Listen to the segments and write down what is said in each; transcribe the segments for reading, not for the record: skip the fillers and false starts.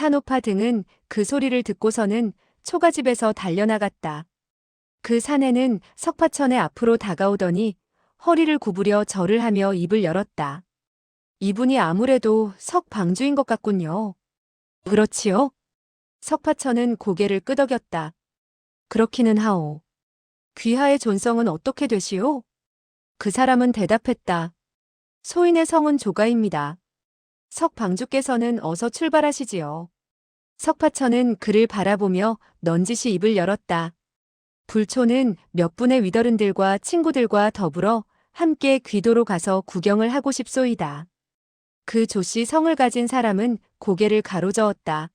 산오파 등은 그 소리를 듣고서는 초가집에서 달려나갔다. 그 사내는 석파천의 앞으로 다가오더니 허리를 구부려 절을 하며 입을 열었다. 이분이 아무래도 석방주인 것 같군요. 그렇지요? 석파천은 고개를 끄덕였다. 그렇기는 하오. 귀하의 존성은 어떻게 되시오? 그 사람은 대답했다. 소인의 성은 조가입니다. 석방주께서는 어서 출발하시지요. 석파천은 그를 바라보며 넌지시 입을 열었다. 불초는 몇 분의 위더른들과 친구들과 더불어 함께 귀도로 가서 구경을 하고 싶소이다. 그 조씨 성을 가진 사람은 고개를 가로저었다.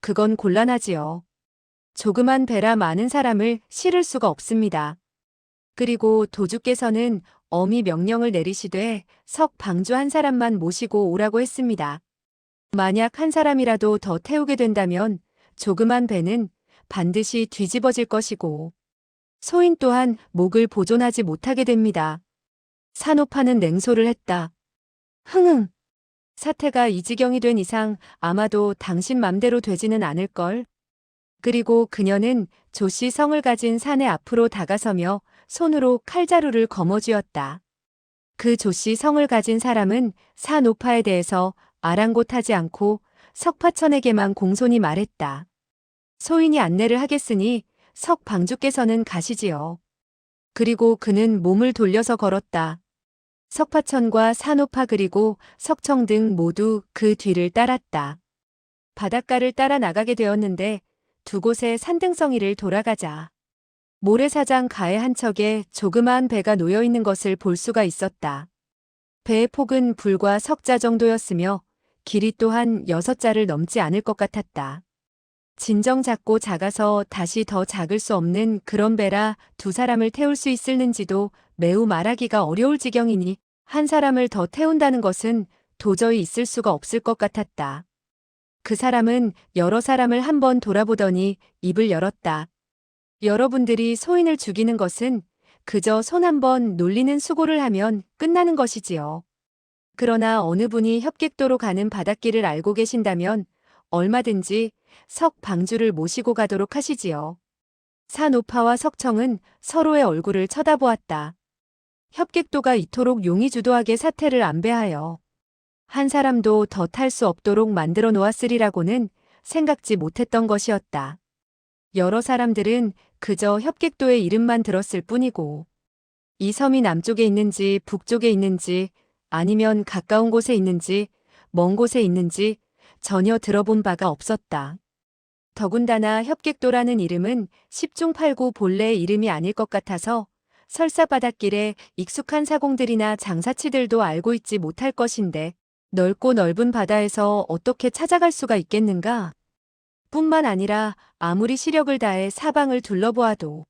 그건 곤란하지요. 조그만 배라 많은 사람을 실을 수가 없습니다. 그리고 도주께서는 엄히 명령을 내리시되 석방주 한 사람만 모시고 오라고 했습니다. 만약 한 사람이라도 더 태우게 된다면 조그만 배는 반드시 뒤집어질 것이고 소인 또한 목을 보존하지 못하게 됩니다. 산오파는 냉소를 했다. 흥흥. 사태가 이 지경이 된 이상 아마도 당신 맘대로 되지는 않을걸. 그리고 그녀는 조씨 성을 가진 산의 앞으로 다가서며 손으로 칼자루를 거머쥐었다. 그 조씨 성을 가진 사람은 산오파에 대해서 아랑곳하지 않고 석파천에게만 공손히 말했다. 소인이 안내를 하겠으니 석방주께서는 가시지요. 그리고 그는 몸을 돌려서 걸었다. 석파천과 산오파 그리고 석청 등 모두 그 뒤를 따랐다. 바닷가를 따라 나가게 되었는데 두 곳의 산등성이를 돌아가자 모래사장 가에 한 척에 조그마한 배가 놓여 있는 것을 볼 수가 있었다. 배의 폭은 불과 석자 정도였으며 길이 또한 6자를 넘지 않을 것 같았다. 진정 작고 작아서 다시 더 작을 수 없는 그런 배라 두 사람을 태울 수 있을는지도 매우 말하기가 어려울 지경이니 한 사람을 더 태운다는 것은 도저히 있을 수가 없을 것 같았다. 그 사람은 여러 사람을 한번 돌아보더니 입을 열었다. 여러분들이 소인을 죽이는 것은 그저 손 한번 놀리는 수고를 하면 끝나는 것이지요. 그러나 어느 분이 협객도로 가는 바닷길을 알고 계신다면 얼마든지 석방주를 모시고 가도록 하시지요. 산오파와 석청은 서로의 얼굴을 쳐다보았다. 협객도가 이토록 용의주도하게 사태를 안배하여 한 사람도 더 탈 수 없도록 만들어 놓았으리라고는 생각지 못했던 것이었다. 여러 사람들은 그저 협객도의 이름만 들었을 뿐이고 이 섬이 남쪽에 있는지 북쪽에 있는지 아니면 가까운 곳에 있는지 먼 곳에 있는지 전혀 들어본 바가 없었다. 더군다나 협객도라는 이름은 10중 8구 본래의 이름이 아닐 것 같아서 설사 바닷길에 익숙한 사공들이나 장사치들도 알고 있지 못할 것인데 넓고 넓은 바다에서 어떻게 찾아갈 수가 있겠는가? 뿐만 아니라 아무리 시력을 다해 사방을 둘러보아도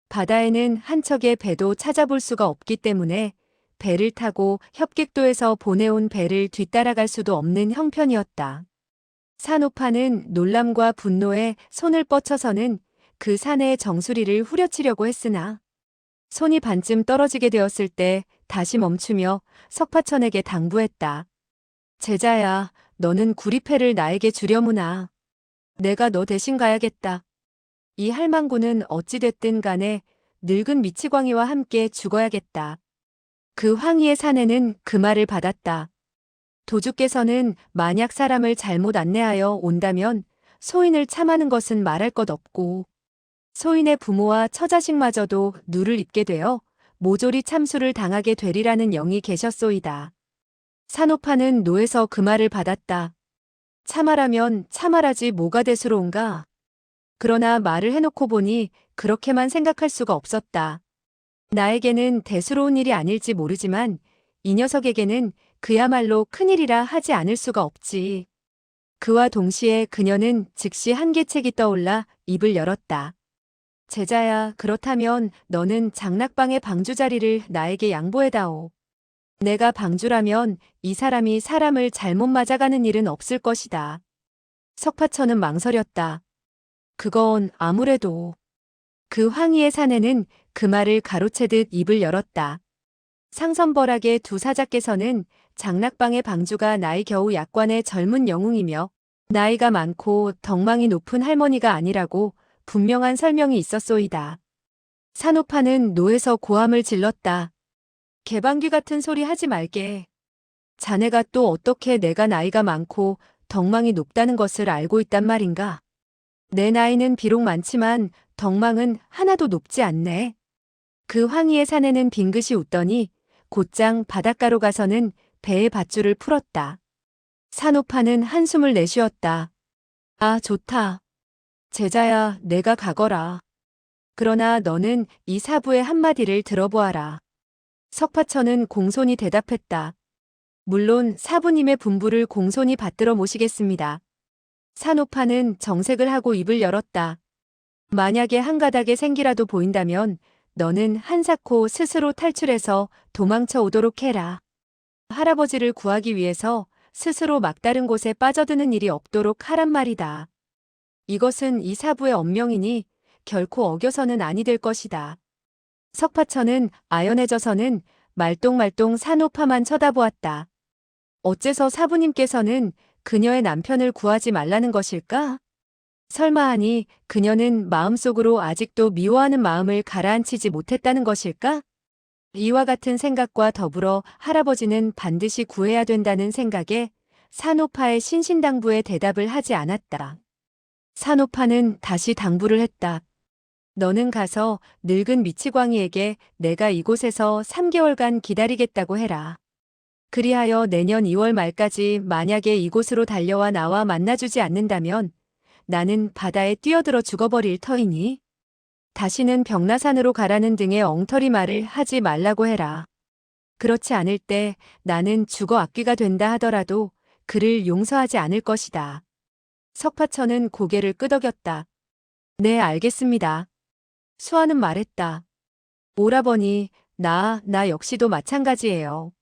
바다에는 한 척의 배도 찾아볼 수가 없기 때문에 배를 타고 협객도에서 보내온 배를 뒤따라갈 수도 없는 형편이었다. 산오파는 놀람과 분노에 손을 뻗쳐서는 그 사내의 정수리를 후려치려고 했으나 손이 반쯤 떨어지게 되었을 때 다시 멈추며 석파천에게 당부했다. 제자야, 너는 구리패를 나에게 주려무나. 내가 너 대신 가야겠다. 이 할망구는 어찌됐든 간에 늙은 미치광이와 함께 죽어야겠다. 그 황희의 사내는 그 말을 받았다. 도주께서는 만약 사람을 잘못 안내하여 온다면 소인을 참하는 것은 말할 것 없고 소인의 부모와 처자식마저도 누를 입게 되어 모조리 참수를 당하게 되리라는 영이 계셨소이다. 산오파는 노에서 그 말을 받았다. 참아라면 참아라지 뭐가 대수로운가. 그러나 말을 해놓고 보니 그렇게만 생각할 수가 없었다. 나에게는 대수로운 일이 아닐지 모르지만 이 녀석에게는 그야말로 큰일이라 하지 않을 수가 없지. 그와 동시에 그녀는 즉시 한계책이 떠올라 입을 열었다. 제자야, 그렇다면 너는 장락방의 방주 자리를 나에게 양보해다오. 내가 방주라면 이 사람이 사람을 잘못 맞아가는 일은 없을 것이다. 석파천은 망설였다. 그건 아무래도. 그 황희의 사내는 그 말을 가로채듯 입을 열었다. 상선벌하게 두 사자께서는 장락방의 방주가 나이 겨우 약관의 젊은 영웅이며 나이가 많고 덕망이 높은 할머니가 아니라고 분명한 설명이 있었소이다. 산호파는 노에서 고함을 질렀다. 개방귀 같은 소리 하지 말게. 자네가 또 어떻게 내가 나이가 많고 덕망이 높다는 것을 알고 있단 말인가? 내 나이는 비록 많지만 덕망은 하나도 높지 않네. 그 황희의 사내는 빙긋이 웃더니 곧장 바닷가로 가서는 배의 밧줄을 풀었다. 산호파는 한숨을 내쉬었다. 아, 좋다. 제자야, 내가 가거라. 그러나 너는 이 사부의 한마디를 들어보아라. 석파천은 공손히 대답했다. 물론 사부님의 분부를 공손히 받들어 모시겠습니다. 산호파는 정색을 하고 입을 열었다. 만약에 한 가닥의 생기라도 보인다면 너는 한사코 스스로 탈출해서 도망쳐 오도록 해라. 할아버지를 구하기 위해서 스스로 막다른 곳에 빠져드는 일이 없도록 하란 말이다. 이것은 이 사부의 엄명이니 결코 어겨서는 아니 될 것이다. 석파천은 아연해져서는 말똥말똥 산호파만 쳐다보았다. 어째서 사부님께서는 그녀의 남편을 구하지 말라는 것일까? 설마 하니 그녀는 마음속으로 아직도 미워하는 마음을 가라앉히지 못했다는 것일까? 이와 같은 생각과 더불어 할아버지는 반드시 구해야 된다는 생각에 산호파의 신신당부에 대답을 하지 않았다. 산호파는 다시 당부를 했다. 너는 가서 늙은 미치광이에게 내가 이곳에서 3개월간 기다리겠다고 해라. 그리하여 내년 2월 말까지 만약에 이곳으로 달려와 나와 만나주지 않는다면 나는 바다에 뛰어들어 죽어버릴 터이니 다시는 벽라산으로 가라는 등의 엉터리 말을 하지 말라고 해라. 그렇지 않을 때 나는 죽어 악귀가 된다 하더라도 그를 용서하지 않을 것이다. 석파천은 고개를 끄덕였다. 네, 알겠습니다. 수아는 말했다. 오라버니, 나 역시도 마찬가지예요.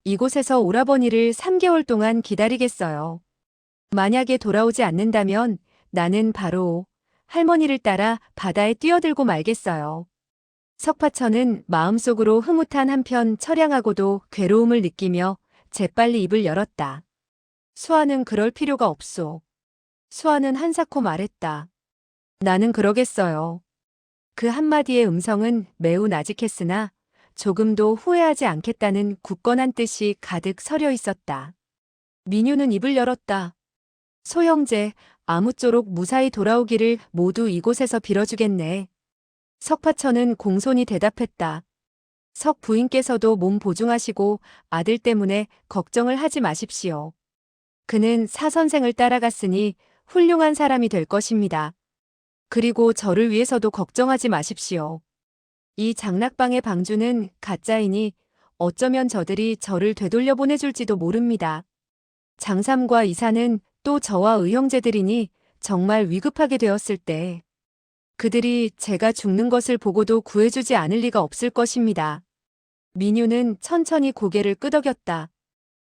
이곳에서 오라버니를 3개월 동안 기다리겠어요. 만약에 돌아오지 않는다면 나는 바로 할머니를 따라 바다에 뛰어들고 말겠어요. 석파천은 마음속으로 흐뭇한 한편 처량하고도 괴로움을 느끼며 재빨리 입을 열었다. 수아는 그럴 필요가 없소. 수아는 한사코 말했다. 나는 그러겠어요. 그 한마디의 음성은 매우 나직했으나 조금도 후회하지 않겠다는 굳건한 뜻이 가득 서려 있었다. 민유는 입을 열었다. 소형제, 아무쪼록 무사히 돌아오기를 모두 이곳에서 빌어주겠네. 석파천은 공손히 대답했다. 석 부인께서도 몸 보중하시고 아들 때문에 걱정을 하지 마십시오. 그는 사선생을 따라갔으니 훌륭한 사람이 될 것입니다. 그리고 저를 위해서도 걱정하지 마십시오. 이 장락방의 방주는 가짜이니 어쩌면 저들이 저를 되돌려 보내줄지도 모릅니다. 장삼과 이사는 또 저와 의형제들이니 정말 위급하게 되었을 때 그들이 제가 죽는 것을 보고도 구해주지 않을 리가 없을 것입니다. 민유는 천천히 고개를 끄덕였다.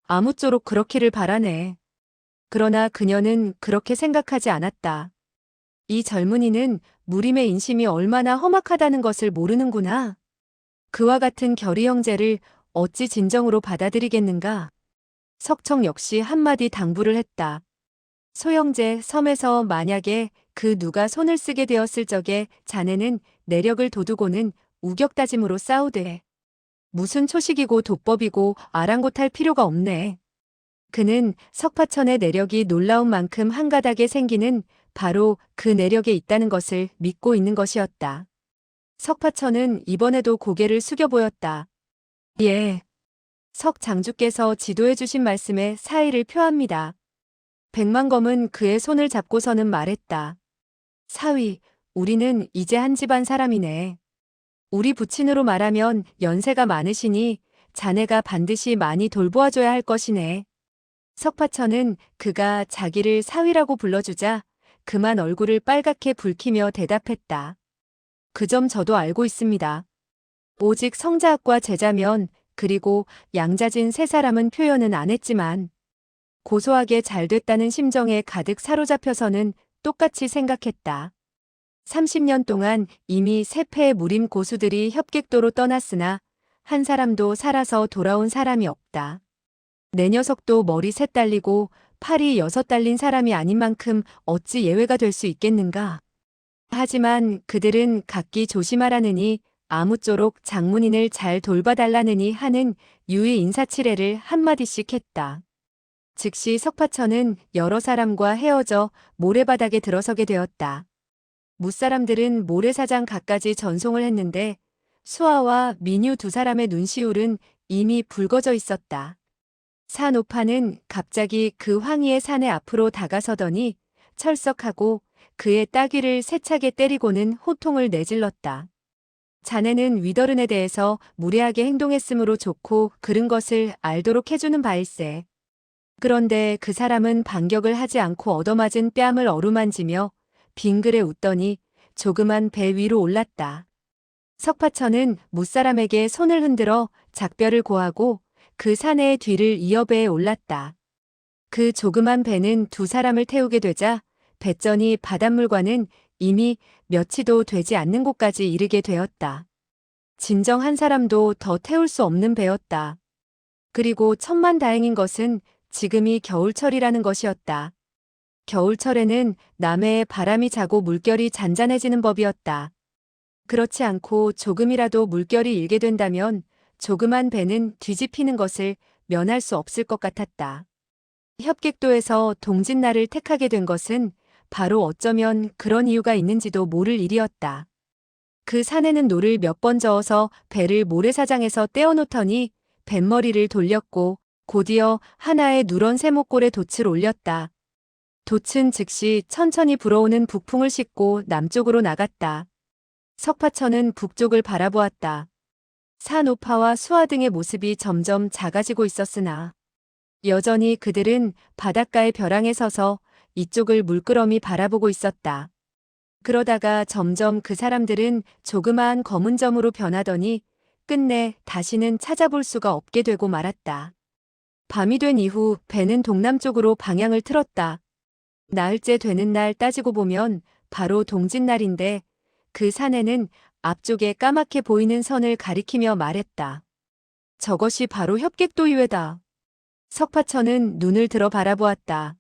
아무쪼록 그렇기를 바라네. 그러나 그녀는 그렇게 생각하지 않았다. 이 젊은이는 무림의 인심이 얼마나 험악하다는 것을 모르는구나. 그와 같은 결의 형제를 어찌 진정으로 받아들이겠는가. 석청 역시 한마디 당부를 했다. 소형제, 섬에서 만약에 그 누가 손을 쓰게 되었을 적에 자네는 내력을 돋우고는 우격다짐으로 싸우되 무슨 초식이고 도법이고 아랑곳할 필요가 없네. 그는 석파천의 내력이 놀라운 만큼 한가닥에 생기는 바로 그 내력에 있다는 것을 믿고 있는 것이었다. 석파천은 이번에도 고개를 숙여 보였다. 예. 석 장주께서 지도해 주신 말씀에 사의를 표합니다. 백만검은 그의 손을 잡고서는 말했다. 사위, 우리는 이제 한 집안 사람이네. 우리 부친으로 말하면 연세가 많으시니 자네가 반드시 많이 돌보아줘야 할 것이네. 석파천은 그가 자기를 사위라고 불러주자 그만 얼굴을 빨갛게 붉히며 대답했다. 그 점 저도 알고 있습니다. 오직 성자학과 제자면 그리고 양자진 세 사람은 표현은 안 했지만 고소하게 잘 됐다는 심정에 가득 사로잡혀서는 똑같이 생각했다. 30년 동안 이미 세 패의 무림 고수들이 협객도로 떠났으나 한 사람도 살아서 돌아온 사람이 없다. 내 녀석도 머리 셋 달리고 팔이 6달린 사람이 아닌 만큼 어찌 예외가 될 수 있겠는가. 하지만 그들은 각기 조심하라느니 아무쪼록 장문인을 잘 돌봐달라느니 하는 유의 인사치레를 한마디씩 했다. 즉시 석파천은 여러 사람과 헤어져 모래바닥에 들어서게 되었다. 무사람들은 모래사장 갖가지 전송을 했는데 수아와 민유 두 사람의 눈시울은 이미 붉어져 있었다. 산오파는 갑자기 그 황희의 산에 앞으로 다가서더니 철석하고 그의 따귀를 세차게 때리고는 호통을 내질렀다. 자네는 위더른에 대해서 무례하게 행동했으므로 좋고 그른 것을 알도록 해주는 바일세. 그런데 그 사람은 반격을 하지 않고 얻어맞은 뺨을 어루만지며 빙그레 웃더니 조그만 배 위로 올랐다. 석파천은 무사람에게 손을 흔들어 작별을 고하고 그 사내의 뒤를 이어 배에 올랐다. 그 조그만 배는 두 사람을 태우게 되자 배전이 바닷물과는 이미 몇치도 되지 않는 곳까지 이르게 되었다. 진정 한 사람도 더 태울 수 없는 배였다. 그리고 천만다행인 것은 지금이 겨울철이라는 것이었다. 겨울철에는 남해에 바람이 자고 물결이 잔잔해지는 법이었다. 그렇지 않고 조금이라도 물결이 일게 된다면 조그만 배는 뒤집히는 것을 면할 수 없을 것 같았다. 협객도에서 동짓날을 택하게 된 것은 바로 어쩌면 그런 이유가 있는지도 모를 일이었다. 그 사내는 노를 몇 번 저어서 배를 모래사장에서 떼어놓더니 뱃머리를 돌렸고 곧이어 하나의 누런 세모꼴에 돛을 올렸다. 돛은 즉시 천천히 불어오는 북풍을 싣고 남쪽으로 나갔다. 석파천은 북쪽을 바라보았다. 산오파와 수아 등의 모습이 점점 작아지고 있었으나 여전히 그들은 바닷가의 벼랑에 서서 이쪽을 물끄러미 바라보고 있었다. 그러다가 점점 그 사람들은 조그마한 검은 점으로 변하더니 끝내 다시는 찾아볼 수가 없게 되고 말았다. 밤이 된 이후 배는 동남쪽으로 방향을 틀었다. 나흘째 되는 날 따지고 보면 바로 동짓날인데 그 사내는 앞쪽에 까맣게 보이는 선을 가리키며 말했다. 저것이 바로 협객도의회다. 석파천은 눈을 들어 바라보았다.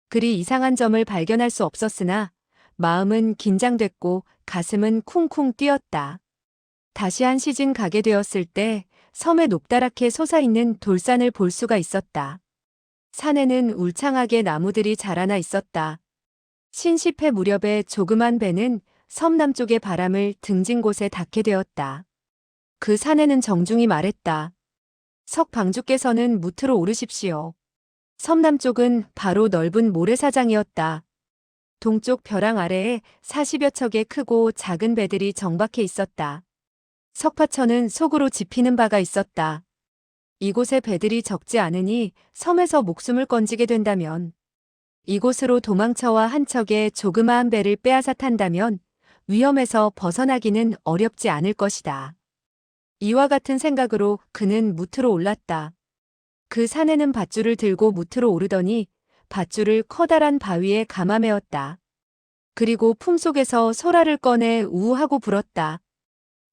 그리 이상한 점을 발견할 수 없었으나 마음은 긴장됐고 가슴은 쿵쿵 뛰었다. 다시 한 시즌 가게 되었을 때 섬에 높다랗게 솟아있는 돌산을 볼 수가 있었다. 산에는 울창하게 나무들이 자라나 있었다. 신십해 무렵에 조그만 배는 섬 남쪽의 바람을 등진 곳에 닿게 되었다. 그 사내는 정중히 말했다. 석방주께서는 무트로 오르십시오. 섬 남쪽은 바로 넓은 모래사장이었다. 동쪽 벼랑 아래에 40여 척의 크고 작은 배들이 정박해 있었다. 석파천은 속으로 짚히는 바가 있었다. 이곳에 배들이 적지 않으니 섬에서 목숨을 건지게 된다면, 이곳으로 도망쳐와 한 척의 조그마한 배를 빼앗아 탄다면 위험에서 벗어나기는 어렵지 않을 것이다. 이와 같은 생각으로 그는 무트로 올랐다. 그 사내는 밧줄을 들고 무트로 오르더니 밧줄을 커다란 바위에 감아매었다. 그리고 품속에서 소라를 꺼내 우우하고 불었다.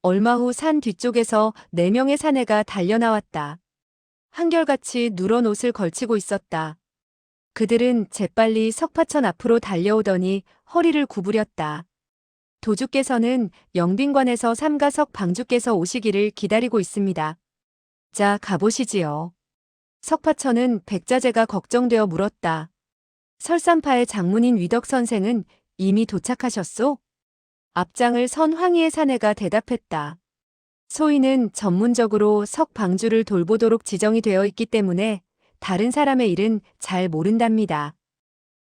얼마 후 산 뒤쪽에서 4명의 사내가 달려나왔다. 한결같이 누런 옷을 걸치고 있었다. 그들은 재빨리 석파천 앞으로 달려오더니 허리를 구부렸다. 도주께서는 영빈관에서 삼가석 방주께서 오시기를 기다리고 있습니다. 자, 가보시지요. 석파천은 백자재가 걱정되어 물었다. 설산파의 장문인 위덕 선생은 이미 도착하셨소? 앞장을 선 황희의 사내가 대답했다. 소인은 전문적으로 석방주를 돌보도록 지정이 되어 있기 때문에 다른 사람의 일은 잘 모른답니다.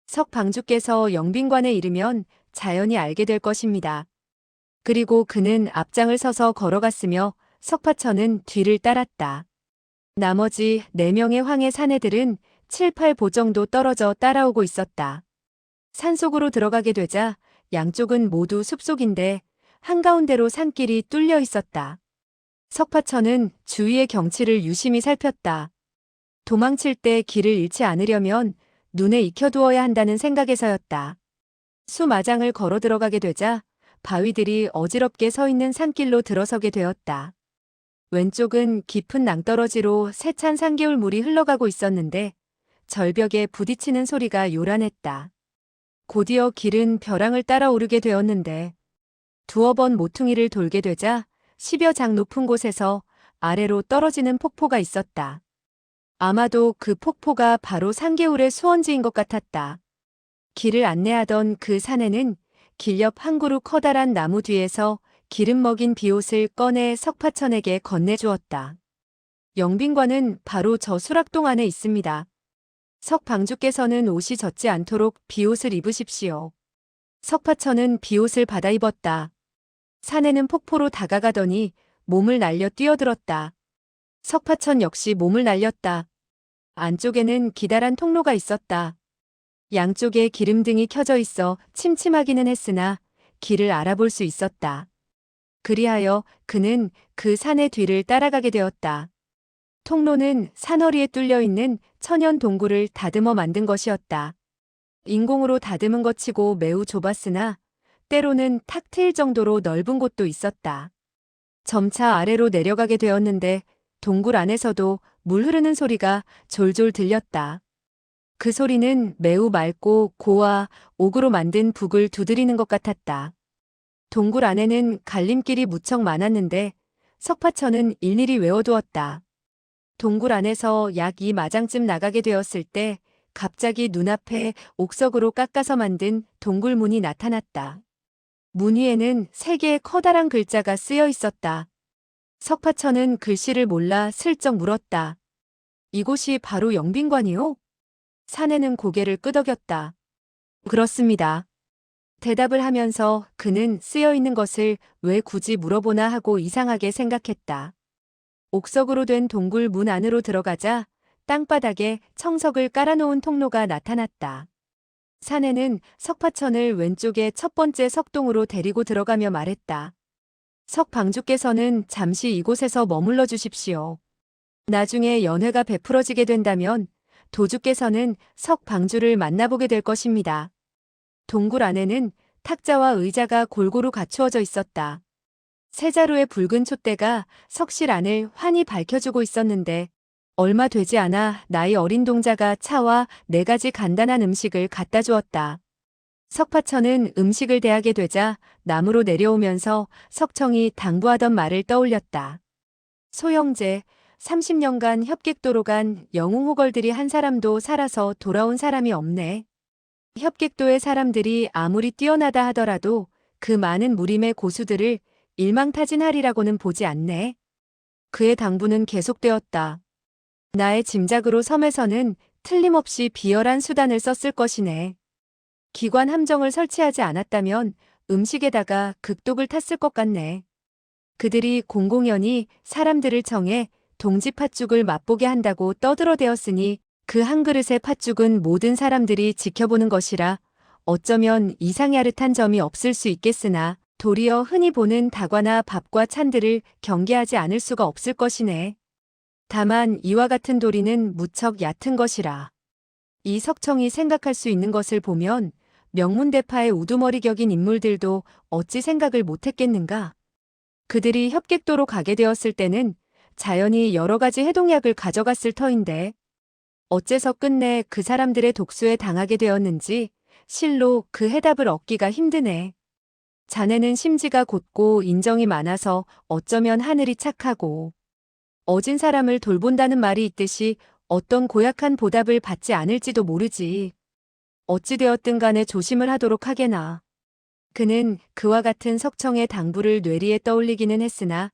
석방주께서 영빈관에 이르면 자연히 알게 될 것입니다. 그리고 그는 앞장을 서서 걸어갔으며 석파천은 뒤를 따랐다. 나머지 4명의 황해 사내들은 7, 8보 정도 떨어져 따라오고 있었다. 산속으로 들어가게 되자 양쪽은 모두 숲속인데 한가운데로 산길이 뚫려 있었다. 석파천은 주위의 경치를 유심히 살폈다. 도망칠 때 길을 잃지 않으려면 눈에 익혀두어야 한다는 생각에서였다. 수마장을 걸어 들어가게 되자 바위들이 어지럽게 서 있는 산길로 들어서게 되었다. 왼쪽은 깊은 낭떠러지로 세찬 산개울 물이 흘러가고 있었는데 절벽에 부딪히는 소리가 요란했다. 곧이어 길은 벼랑을 따라 오르게 되었는데 두어 번 모퉁이를 돌게 되자 10여 장 높은 곳에서 아래로 떨어지는 폭포가 있었다. 아마도 그 폭포가 바로 산개울의 수원지인 것 같았다. 길을 안내하던 그 산에는 길 옆 한 그루 커다란 나무 뒤에서 기름 먹인 비옷을 꺼내 석파천에게 건네주었다. 영빈관은 바로 저 수락동 안에 있습니다. 석방주께서는 옷이 젖지 않도록 비옷을 입으십시오. 석파천은 비옷을 받아 입었다. 산에는 폭포로 다가가더니 몸을 날려 뛰어들었다. 석파천 역시 몸을 날렸다. 안쪽에는 기다란 통로가 있었다. 양쪽에 기름등이 켜져 있어 침침하기는 했으나 길을 알아볼 수 있었다. 그리하여 그는 그 산의 뒤를 따라가게 되었다. 통로는 산허리에 뚫려 있는 천연 동굴을 다듬어 만든 것이었다. 인공으로 다듬은 것 치고 매우 좁았으나 때로는 탁 트일 정도로 넓은 곳도 있었다. 점차 아래로 내려가게 되었는데 동굴 안에서도 물 흐르는 소리가 졸졸 들렸다. 그 소리는 매우 맑고 고와 옥으로 만든 북을 두드리는 것 같았다. 동굴 안에는 갈림길이 무척 많았는데 석파천은 일일이 외워두었다. 동굴 안에서 약 2마장쯤 나가게 되었을 때 갑자기 눈앞에 옥석으로 깎아서 만든 동굴문이 나타났다. 문 위에는 3개의 커다란 글자가 쓰여 있었다. 석파천은 글씨를 몰라 슬쩍 물었다. 이곳이 바로 영빈관이요? 사내는 고개를 끄덕였다. 그렇습니다. 대답을 하면서 그는 쓰여 있는 것을 왜 굳이 물어보나 하고 이상하게 생각했다. 옥석으로 된 동굴 문 안으로 들어가자 땅바닥에 청석을 깔아놓은 통로가 나타났다. 사내는 석파천을 왼쪽에 첫 번째 석동으로 데리고 들어가며 말했다. 석방주께서는 잠시 이곳에서 머물러 주십시오. 나중에 연회가 베풀어지게 된다면 도주께서는 석방주를 만나보게 될 것입니다. 동굴 안에는 탁자와 의자가 골고루 갖추어져 있었다. 세 자루의 붉은 촛대가 석실 안을 환히 밝혀주고 있었는데 얼마 되지 않아 나이 어린 동자가 차와 4가지 간단한 음식을 갖다 주었다. 석파천은 음식을 대하게 되자 나무로 내려오면서 석청이 당부하던 말을 떠올렸다. 소형제, 30년간 협객도로 간 영웅호걸들이 한 사람도 살아서 돌아온 사람이 없네. 협객도의 사람들이 아무리 뛰어나다 하더라도 그 많은 무림의 고수들을 일망타진하리라고는 보지 않네. 그의 당부는 계속되었다. 나의 짐작으로 섬에서는 틀림없이 비열한 수단을 썼을 것이네. 기관 함정을 설치하지 않았다면 음식에다가 극독을 탔을 것 같네. 그들이 공공연히 사람들을 청해 동지 팥죽을 맛보게 한다고 떠들어대었으니 그 한 그릇의 팥죽은 모든 사람들이 지켜보는 것이라 어쩌면 이상야릇한 점이 없을 수 있겠으나 도리어 흔히 보는 다과나 밥과 찬들을 경계하지 않을 수가 없을 것이네. 다만 이와 같은 도리는 무척 얕은 것이라. 이 석청이 생각할 수 있는 것을 보면 명문대파의 우두머리 격인 인물들도 어찌 생각을 못했겠는가. 그들이 협객도로 가게 되었을 때는 자연히 여러 가지 해독약을 가져갔을 터인데 어째서 끝내 그 사람들의 독수에 당하게 되었는지 실로 그 해답을 얻기가 힘드네. 자네는 심지가 곧고 인정이 많아서 어쩌면 하늘이 착하고 어진 사람을 돌본다는 말이 있듯이 어떤 고약한 보답을 받지 않을지도 모르지. 어찌되었든 간에 조심을 하도록 하게나. 그는 그와 같은 석청의 당부를 뇌리에 떠올리기는 했으나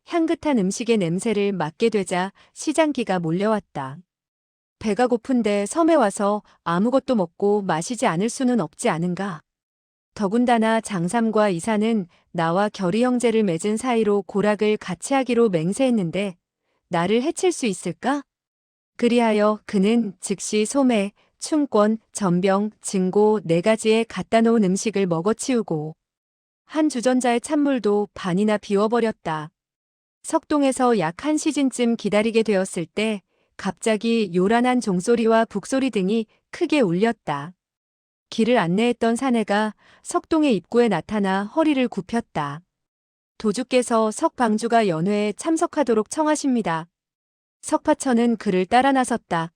향긋한 음식의 냄새를 맡게 되자 시장기가 몰려왔다. 배가 고픈데 섬에 와서 아무것도 먹고 마시지 않을 수는 없지 않은가. 더군다나 장삼과 이사는 나와 결의 형제를 맺은 사이로 고락을 같이 하기로 맹세했는데 나를 해칠 수 있을까? 그리하여 그는 즉시 소매, 춘권, 전병, 증고 4가지에 갖다 놓은 음식을 먹어치우고 한 주전자의 찬물도 반이나 비워버렸다. 석동에서 약 1시즌쯤 기다리게 되었을 때 갑자기 요란한 종소리와 북소리 등이 크게 울렸다. 길을 안내했던 사내가 석동의 입구에 나타나 허리를 굽혔다. 도주께서 석방주가 연회에 참석하도록 청하십니다. 석파천은 그를 따라 나섰다.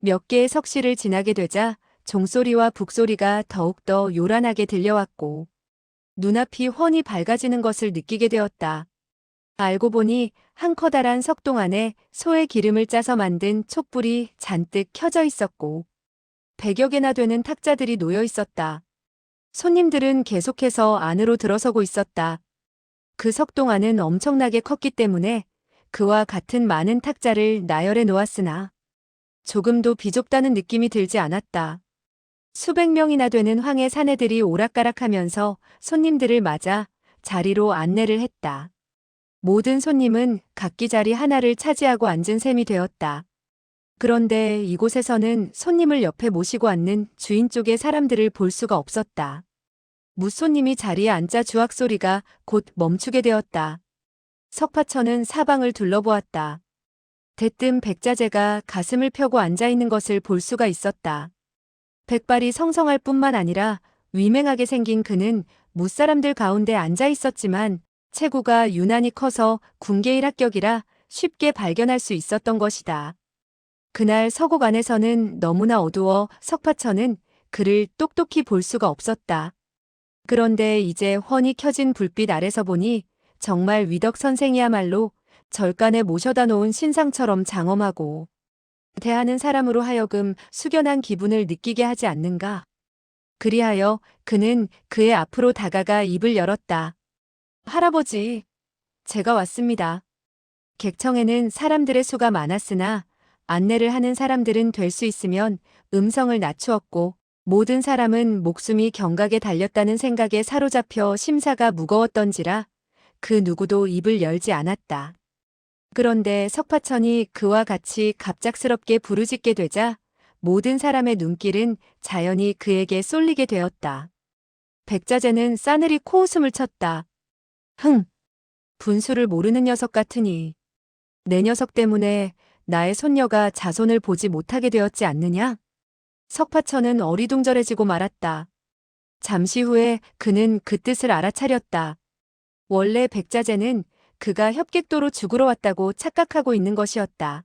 몇 개의 석실을 지나게 되자 종소리와 북소리가 더욱더 요란하게 들려왔고 눈앞이 훤히 밝아지는 것을 느끼게 되었다. 알고 보니 한 커다란 석동 안에 소의 기름을 짜서 만든 촛불이 잔뜩 켜져 있었고 100여 개나 되는 탁자들이 놓여 있었다. 손님들은 계속해서 안으로 들어서고 있었다. 그 석동 안은 엄청나게 컸기 때문에 그와 같은 많은 탁자를 나열해 놓았으나 조금도 비좁다는 느낌이 들지 않았다. 수백 명이나 되는 황해 사내들이 오락가락하면서 손님들을 맞아 자리로 안내를 했다. 모든 손님은 각기 자리 하나를 차지하고 앉은 셈이 되었다. 그런데 이곳에서는 손님을 옆에 모시고 앉는 주인 쪽의 사람들을 볼 수가 없었다. 무손님이 자리에 앉자 주악 소리가 곧 멈추게 되었다. 석파천은 사방을 둘러보았다. 대뜸 백자재가 가슴을 펴고 앉아있는 것을 볼 수가 있었다. 백발이 성성할 뿐만 아니라 위맹하게 생긴 그는 무사람들 가운데 앉아있었지만 체구가 유난히 커서 군계일 합격이라 쉽게 발견할 수 있었던 것이다. 그날 서곡 안에서는 너무나 어두워 석파천은 그를 똑똑히 볼 수가 없었다. 그런데 이제 훤히 켜진 불빛 아래서 보니 정말 위덕 선생이야말로 절간에 모셔다 놓은 신상처럼 장엄하고 대하는 사람으로 하여금 숙연한 기분을 느끼게 하지 않는가. 그리하여 그는 그의 앞으로 다가가 입을 열었다. 할아버지, 제가 왔습니다. 객청에는 사람들의 수가 많았으나 안내를 하는 사람들은 될 수 있으면 음성을 낮추었고 모든 사람은 목숨이 경각에 달렸다는 생각에 사로잡혀 심사가 무거웠던지라 그 누구도 입을 열지 않았다. 그런데 석파천이 그와 같이 갑작스럽게 부르짖게 되자 모든 사람의 눈길은 자연히 그에게 쏠리게 되었다. 백자재는 싸늘히 코웃음을 쳤다. 흥! 분수를 모르는 녀석 같으니 내 녀석 때문에 나의 손녀가 자손을 보지 못하게 되었지 않느냐? 석파천은 어리둥절해지고 말았다. 잠시 후에 그는 그 뜻을 알아차렸다. 원래 백자재는 그가 협객도로 죽으러 왔다고 착각하고 있는 것이었다.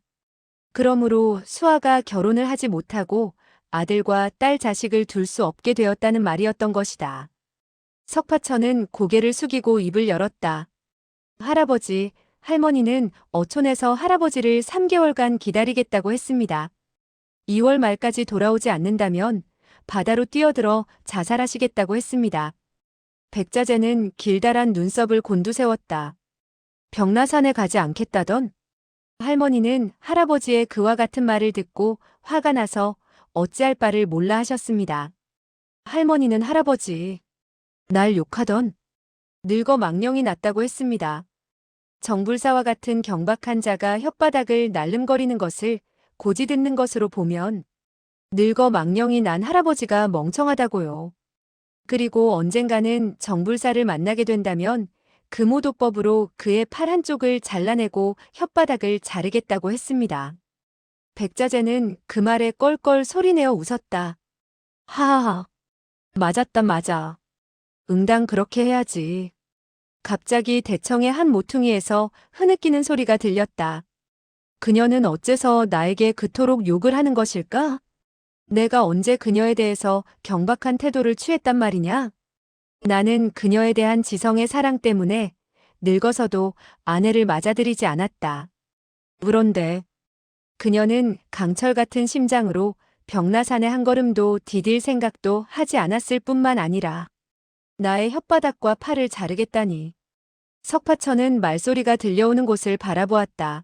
그러므로 수아가 결혼을 하지 못하고 아들과 딸 자식을 둘 수 없게 되었다는 말이었던 것이다. 석파천은 고개를 숙이고 입을 열었다. 할아버지, 할머니는 어촌에서 할아버지를 3개월간 기다리겠다고 했습니다. 2월 말까지 돌아오지 않는다면 바다로 뛰어들어 자살하시겠다고 했습니다. 백자재는 길다란 눈썹을 곤두세웠다. 벽라산에 가지 않겠다던? 할머니는 할아버지의 그와 같은 말을 듣고 화가 나서 어찌할 바를 몰라 하셨습니다. 할머니는 할아버지, 날 욕하던 늙어 망령이 났다고 했습니다. 정불사와 같은 경박한 자가 혓바닥을 날름거리는 것을 고지 듣는 것으로 보면 늙어 망령이 난 할아버지가 멍청하다고요. 그리고 언젠가는 정불사를 만나게 된다면 금오도법으로 그의 팔 한쪽을 잘라내고 혓바닥을 자르겠다고 했습니다. 백자재는 그 말에 껄껄 소리내어 웃었다. 하하하. 맞았다 맞아. 응당 그렇게 해야지. 갑자기 대청의 한 모퉁이에서 흐느끼는 소리가 들렸다. 그녀는 어째서 나에게 그토록 욕을 하는 것일까? 내가 언제 그녀에 대해서 경박한 태도를 취했단 말이냐? 나는 그녀에 대한 지성의 사랑 때문에 늙어서도 아내를 맞아들이지 않았다. 그런데 그녀는 강철 같은 심장으로 벽라산의 한 걸음도 디딜 생각도 하지 않았을 뿐만 아니라 나의 혓바닥과 팔을 자르겠다니. 석파천은 말소리가 들려오는 곳을 바라보았다.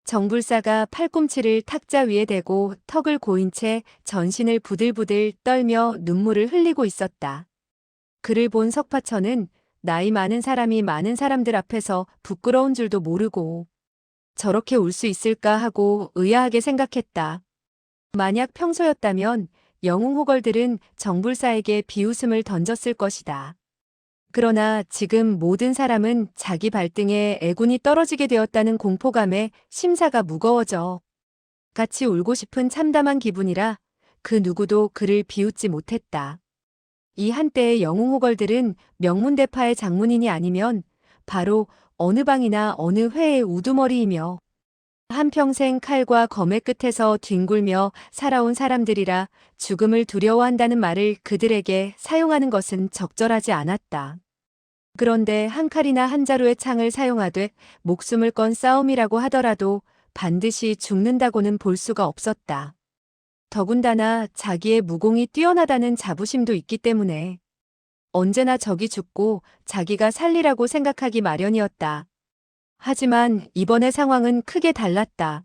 정불사가 팔꿈치를 탁자 위에 대고 턱을 고인 채 전신을 부들부들 떨며 눈물을 흘리고 있었다. 그를 본 석파천은 나이 많은 사람이 많은 사람들 앞에서 부끄러운 줄도 모르고 저렇게 울 수 있을까 하고 의아하게 생각했다. 만약 평소였다면 영웅호걸들은 정불사에게 비웃음을 던졌을 것이다. 그러나 지금 모든 사람은 자기 발등에 애군이 떨어지게 되었다는 공포감에 심사가 무거워져 같이 울고 싶은 참담한 기분이라 그 누구도 그를 비웃지 못했다. 이 한때의 영웅호걸들은 명문대파의 장문인이 아니면 바로 어느 방이나 어느 회의 우두머리이며 한평생 칼과 검의 끝에서 뒹굴며 살아온 사람들이라 죽음을 두려워한다는 말을 그들에게 사용하는 것은 적절하지 않았다. 그런데 한 칼이나 한 자루의 창을 사용하되 목숨을 건 싸움이라고 하더라도 반드시 죽는다고는 볼 수가 없었다. 더군다나 자기의 무공이 뛰어나다는 자부심도 있기 때문에 언제나 적이 죽고 자기가 살리라고 생각하기 마련이었다. 하지만 이번의 상황은 크게 달랐다.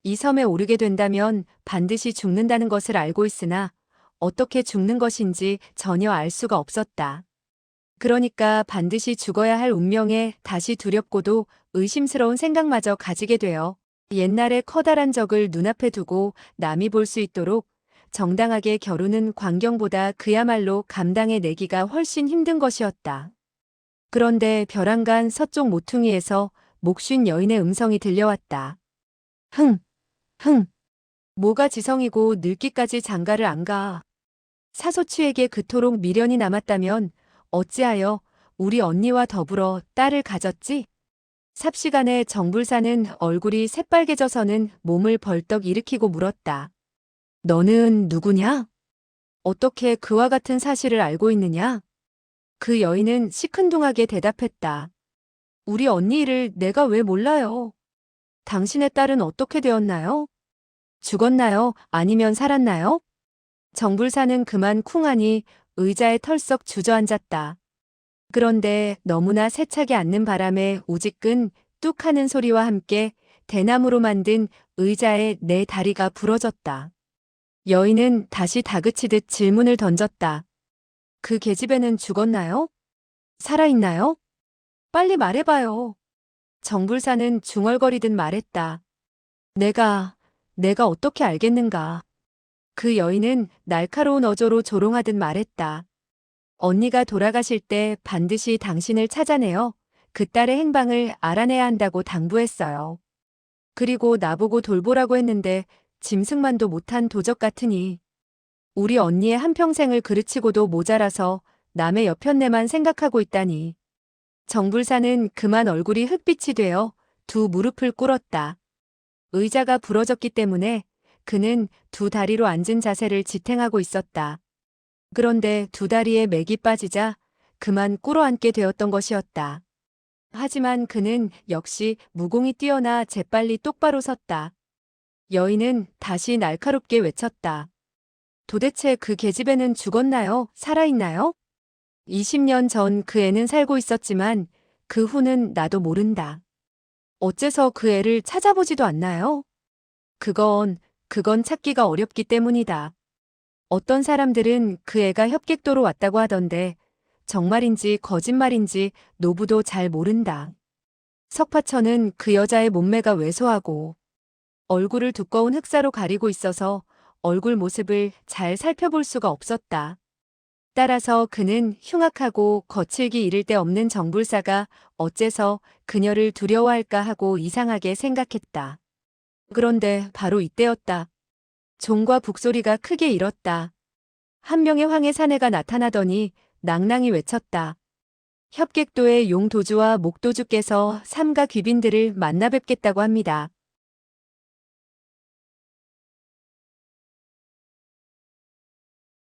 이 섬에 오르게 된다면 반드시 죽는다는 것을 알고 있으나 어떻게 죽는 것인지 전혀 알 수가 없었다. 그러니까 반드시 죽어야 할 운명에 다시 두렵고도 의심스러운 생각마저 가지게 되어 옛날의 커다란 적을 눈앞에 두고 남이 볼 수 있도록 정당하게 겨루는 광경보다 그야말로 감당해 내기가 훨씬 힘든 것이었다. 그런데 벼랑간 서쪽 모퉁이에서 목쉰 여인의 음성이 들려왔다. 흥, 흥, 뭐가 지성이고 늙기까지 장가를 안 가. 사소치에게 그토록 미련이 남았다면 어찌하여 우리 언니와 더불어 딸을 가졌지? 삽시간에 정불사는 얼굴이 새빨개져서는 몸을 벌떡 일으키고 물었다. 너는 누구냐? 어떻게 그와 같은 사실을 알고 있느냐? 그 여인은 시큰둥하게 대답했다. 우리 언니 일을 내가 왜 몰라요? 당신의 딸은 어떻게 되었나요? 죽었나요? 아니면 살았나요? 정불사는 그만 쿵하니 의자에 털썩 주저앉았다. 그런데 너무나 세차게 앉는 바람에 우지끈 뚝 하는 소리와 함께 대나무로 만든 의자의 네 다리가 부러졌다. 여인은 다시 다그치듯 질문을 던졌다. 그 계집애는 죽었나요? 살아있나요? 빨리 말해봐요. 정불사는 중얼거리듯 말했다. 내가 어떻게 알겠는가. 그 여인은 날카로운 어조로 조롱하듯 말했다. 언니가 돌아가실 때 반드시 당신을 찾아내어 그 딸의 행방을 알아내야 한다고 당부했어요. 그리고 나보고 돌보라고 했는데 짐승만도 못한 도적 같으니 우리 언니의 한평생을 그르치고도 모자라서 남의 여편네만 생각하고 있다니. 정불사는 그만 얼굴이 흑빛이 되어 두 무릎을 꿇었다. 의자가 부러졌기 때문에 그는 두 다리로 앉은 자세를 지탱하고 있었다. 그런데 두 다리에 맥이 빠지자 그만 꿇어앉게 되었던 것이었다. 하지만 그는 역시 무공이 뛰어나 재빨리 똑바로 섰다. 여인은 다시 날카롭게 외쳤다. 도대체 그 계집애는 죽었나요? 살아있나요? 20년 전 그 애는 살고 있었지만 그 후는 나도 모른다. 어째서 그 애를 찾아보지도 않나요? 그건 찾기가 어렵기 때문이다. 어떤 사람들은 그 애가 협객도로 왔다고 하던데 정말인지 거짓말인지 노부도 잘 모른다. 석파천은 그 여자의 몸매가 왜소하고 얼굴을 두꺼운 흑사로 가리고 있어서 얼굴 모습을 잘 살펴볼 수가 없었다. 따라서 그는 흉악하고 거칠기 이를 데 없는 정불사가 어째서 그녀를 두려워할까 하고 이상하게 생각했다. 그런데 바로 이때였다. 종과 북소리가 크게 일었다. 한 명의 황해 사내가 나타나더니 낭낭히 외쳤다. 협객도의 용도주와 목도주께서 삼가 귀빈들을 만나 뵙겠다고 합니다.